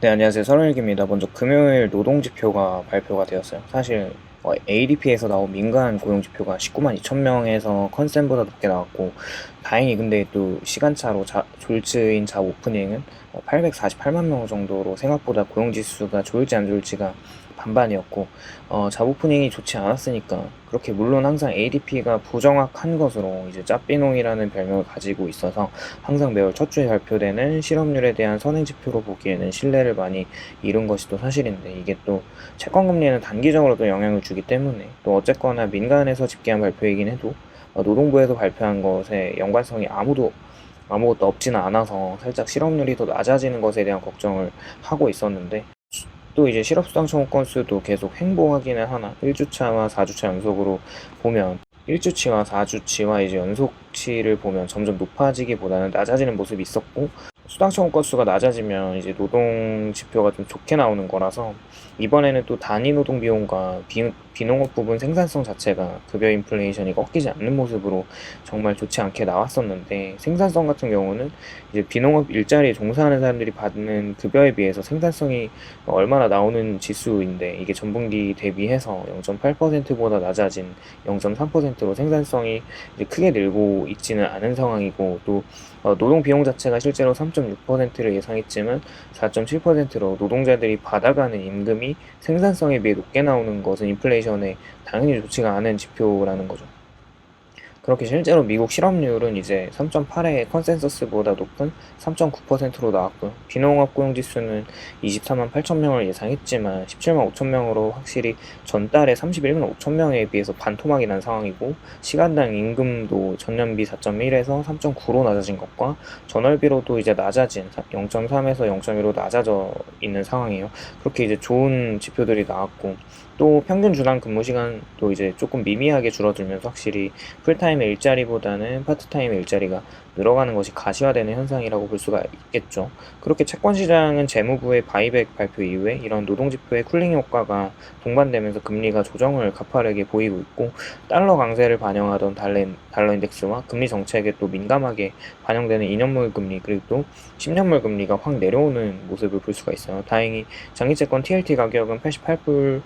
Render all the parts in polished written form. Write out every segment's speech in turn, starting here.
네, 안녕하세요. 설월기입니다. 먼저 금요일 노동지표가 발표가 되었어요. 사실 ADP에서 나온 민간 고용지표가 19만 2천 명에서 컨센보다 높게 나왔고, 다행히 근데 또 시간차로 졸즈인 잡 오프닝은 848만 명 정도로 생각보다 고용지수가 좋을지 안 좋을지가 반반이었고, 잡 오프닝이 좋지 않았으니까 그렇게, 물론 항상 ADP가 부정확한 것으로 이제 짭비농이라는 별명을 가지고 있어서 항상 매월 첫 주에 발표되는 실업률에 대한 선행지표로 보기에는 신뢰를 많이 잃은 것이 또 사실인데, 이게 또 채권금리에는 단기적으로 또 영향을 주기 때문에, 또 어쨌거나 민간에서 집계한 발표이긴 해도 노동부에서 발표한 것에 연관성이 아무것도 없지는 않아서 살짝 실업률이 더 낮아지는 것에 대한 걱정을 하고 있었는데, 또 이제 실업수당 청구 건수도 계속 횡보하기는 하나 1주차와 4주차 연속으로 보면, 1주치와 4주치와 이제 연속치를 보면 점점 높아지기보다는 낮아지는 모습이 있었고, 수당 청구 건수가 낮아지면 이제 노동 지표가 좀 좋게 나오는 거라서, 이번에는 또 단위 노동 비용과 비농업 부분 생산성 자체가 급여 인플레이션이 꺾이지 않는 모습으로 정말 좋지 않게 나왔었는데, 생산성 같은 경우는 이제 비농업 일자리에 종사하는 사람들이 받는 급여에 비해서 생산성이 얼마나 나오는 지수인데, 이게 전분기 대비해서 0.8%보다 낮아진 0.3%로 생산성이 이제 크게 늘고 있지는 않은 상황이고, 또 노동 비용 자체가 실제로 3.6%를 예상했지만 4.7%로 노동자들이 받아가는 임금이 생산성에 비해 높게 나오는 것은 인플레이션에 당연히 좋지가 않은 지표라는 거죠. 그렇게 실제로 미국 실업률은 이제 3.8의 컨센서스보다 높은 3.9%로 나왔고요. 비농업 고용지수는 24만 8천 명을 예상했지만 17만 5천 명으로 확실히 전달에 31만 5천 명에 비해서 반토막이 난 상황이고, 시간당 임금도 전년비 4.1에서 3.9로 낮아진 것과 전월비로도 이제 낮아진 0.3에서 0.1로 낮아져 있는 상황이에요. 그렇게 이제 좋은 지표들이 나왔고, 또 평균 주당 근무 시간도 이제 조금 미미하게 줄어들면서 확실히 풀타임의 일자리보다는 파트타임의 일자리가 늘어가는 것이 가시화되는 현상이라고 볼 수가 있겠죠. 그렇게 채권 시장은 재무부의 바이백 발표 이후에 이런 노동지표의 쿨링 효과가 동반되면서 금리가 조정을 가파르게 보이고 있고, 달러 강세를 반영하던 달러 인덱스와 금리 정책에 또 민감하게 반영되는 2년물 금리, 그리고 또 10년물 금리가 확 내려오는 모습을 볼 수가 있어요. 다행히 장기채권 TLT 가격은 88불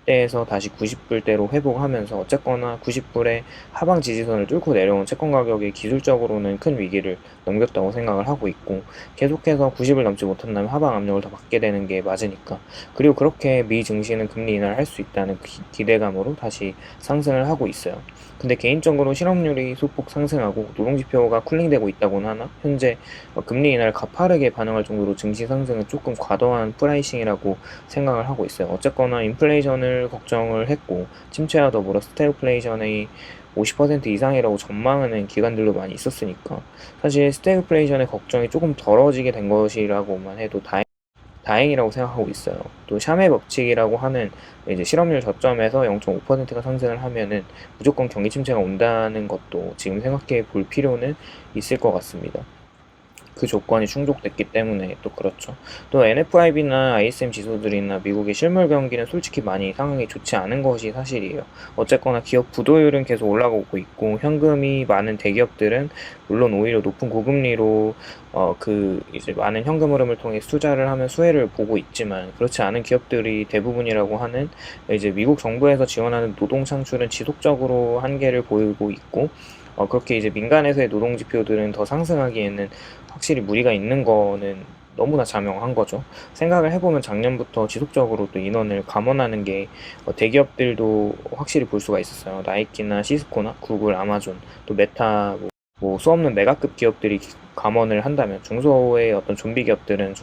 대에서 다시 90불대로 회복하면서, 어쨌거나 90불의 하방 지지선을 뚫고 내려온 채권 가격이 기술적으로는 큰 위기를 넘겼다고 생각을 하고 있고, 계속해서 90을 넘지 못한다면 하방 압력을 더 받게 되는 게 맞으니까, 그리고 그렇게 미 증시는 금리 인하를 할 수 있다는 기대감으로 다시 상승을 하고 있어요. 근데 개인적으로 실업률이 소폭 상승하고 노동지표가 쿨링되고 있다고는 하나, 현재 금리 인하를 가파르게 반영할 정도로 증시 상승은 조금 과도한 프라이싱이라고 생각을 하고 있어요. 어쨌거나 인플레이션을 걱정을 했고, 침체와 더불어 스태그플레이션의 50% 이상이라고 전망하는 기관들도 많이 있었으니까, 사실 스태그플레이션의 걱정이 조금 덜어지게 된 것이라고만 해도 다행이라고 생각하고 있어요. 또 샤메 법칙이라고 하는, 이제 실업률 저점에서 0.5%가 상승을 하면은 무조건 경기 침체가 온다는 것도 지금 생각해 볼 필요는 있을 것 같습니다. 그 조건이 충족됐기 때문에 또 그렇죠. 또 NFIB나 ISM 지수들이나 미국의 실물 경기는 솔직히 많이 상황이 좋지 않은 것이 사실이에요. 어쨌거나 기업 부도율은 계속 올라가고 있고, 현금이 많은 대기업들은 물론 오히려 높은 고금리로 이제 많은 현금 흐름을 통해 투자를 하면 수혜를 보고 있지만, 그렇지 않은 기업들이 대부분이라고 하는, 이제 미국 정부에서 지원하는 노동 창출은 지속적으로 한계를 보이고 있고, 그렇게 이제 민간에서의 노동 지표들은 더 상승하기에는 확실히 무리가 있는 거는 너무나 자명한 거죠. 생각을 해보면 작년부터 지속적으로 또 인원을 감원하는 게 대기업들도 확실히 볼 수가 있었어요. 나이키나 시스코나 구글, 아마존, 또 메타, 수없는 메가급 기업들이 감원을 한다면, 중소의 어떤 좀비 기업들은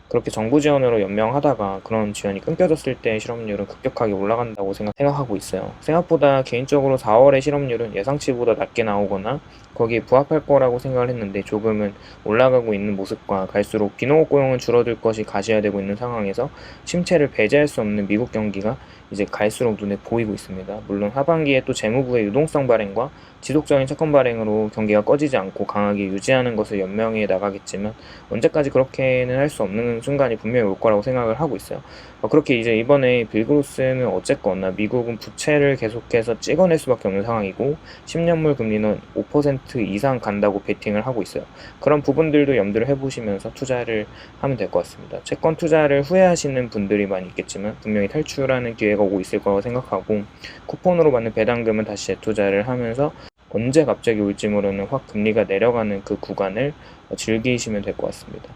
그렇게 정부 지원으로 연명하다가 그런 지원이 끊겨졌을 때 실업률은 급격하게 올라간다고 생각하고 있어요. 생각보다 개인적으로 4월의 실업률은 예상치보다 낮게 나오거나 거기에 부합할 거라고 생각을 했는데, 조금은 올라가고 있는 모습과, 갈수록 비농업 고용은 줄어들 것이 가시화되고 있는 상황에서 침체를 배제할 수 없는 미국 경기가 이제 갈수록 눈에 보이고 있습니다. 물론 하반기에 또 재무부의 유동성 발행과 지속적인 채권 발행으로 경기가 꺼지지 않고 강하게 유지하는 것을 연명해 나가겠지만, 언제까지 그렇게는 할 수 없는 순간이 분명히 올 거라고 생각을 하고 있어요. 그렇게 이제 이번에 빌그로스는 어쨌거나 미국은 부채를 계속해서 찍어낼 수밖에 없는 상황이고, 10년물 금리는 10% 이상 간다고 베팅을 하고 있어요. 그런 부분들도 염두를 해보시면서 투자를 하면 될 것 같습니다. 채권 투자를 후회하시는 분들이 많이 있겠지만 분명히 탈출하는 기회가 오고 있을 거라고 생각하고, 쿠폰으로 받는 배당금은 다시 재투자를 하면서 언제 갑자기 올지 모르는 확 금리가 내려가는 그 구간을 즐기시면 될 것 같습니다.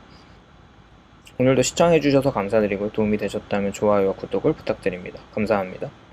오늘도 시청해주셔서 감사드리고 도움이 되셨다면 좋아요와 구독을 부탁드립니다. 감사합니다.